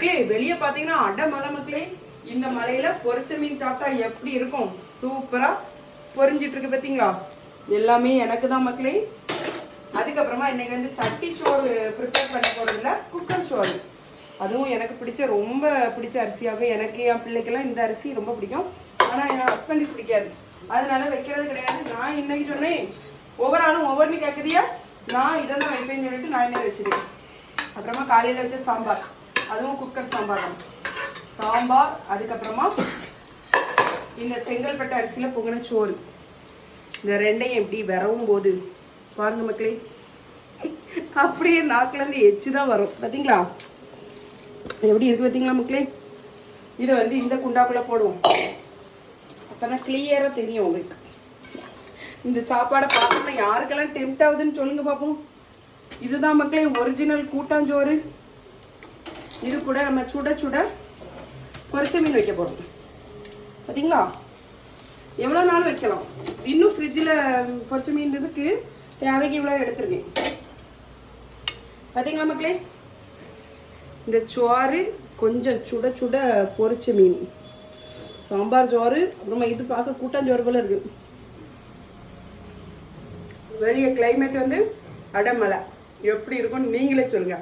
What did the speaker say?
மக்களே வெளியே பார்த்தீங்கன்னா அடை மலை மக்களே. இந்த மலையில பொரிச்ச மீன் சாப்பிட்டா எப்படி இருக்கும்? சூப்பரா பொரிஞ்சிட்டு இருக்கு பார்த்தீங்களா? எல்லாமே எனக்கு தான் மக்களே. அதுக்கப்புறமா இன்னைக்கு வந்து சட்டி சோறு ப்ரிப்பேர் பண்ண போறதுல குக்கர் சோறு. அதுவும் எனக்கு பிடிச்ச ரொம்ப பிடிச்ச அரிசியாகும். எனக்கு என் பிள்ளைக்கெல்லாம் இந்த அரிசி ரொம்ப பிடிக்கும். ஆனால் என் ஹஸ்பண்டுக்கு பிடிக்காது, அதனால வைக்கிறது கிடையாது. நான் இன்னைக்கு சொன்னேன், ஒவ்வொரு ஆளும் ஒவ்வொன்று கேட்குறியா, நான் இதை தான் வைப்பேன்னு சொல்லிட்டு நான் என்ன வச்சுருக்கேன். அப்புறமா காலையில் வச்ச சாம்பார், அதுவும் குக்கர் சாம்பார் தான். சாம்பார், அதுக்கப்புறமா இந்த செங்கல்பட்டு அரிசியில் பொங்கின சோறு. இந்த ரெண்டையும் எப்படி வரவும் போது பாருங்க மக்களே, அப்படியே நாக்குலேருந்து எச்சு தான் வரும் பார்த்தீங்களா? எப்படி இருக்கு பார்த்தீங்களா மக்களே? இதை வந்து இந்த குண்டாக்குள்ளே போடுவோம், அப்போ தான் கிளியராக தெரியும் உங்களுக்கு. இந்த சாப்பாடை பார்த்தோம்னா யாருக்கெல்லாம் டெம்ட் ஆகுதுன்னு சொல்லுங்க பார்ப்போம். இதுதான் மக்களே ஒரிஜினல் கூட்டாஞ்சோறு. இது கூட நம்ம சுட சுட பொரிச்ச மீன் வைக்க போகிறோம் பார்த்தீங்களா? எவ்வளோ நாள் வைக்கலாம், இன்னும் ஃப்ரிட்ஜில் பொரிச்ச மீன் இருக்கு, தேவைக்கு இவ்வளோ எடுத்துருக்கேன் பார்த்தீங்களா மக்களே? இந்த சோறு கொஞ்சம் சுட சுட பொரிச்ச மீன், சாம்பார் சோறு, அப்புறமா இது பார்க்க கூட்டாஞ்சோறு போல இருக்கு. வெளியே கிளைமேட் வந்து அடமலை, எப்படி இருக்கும்னு நீங்களே சொல்லுங்க.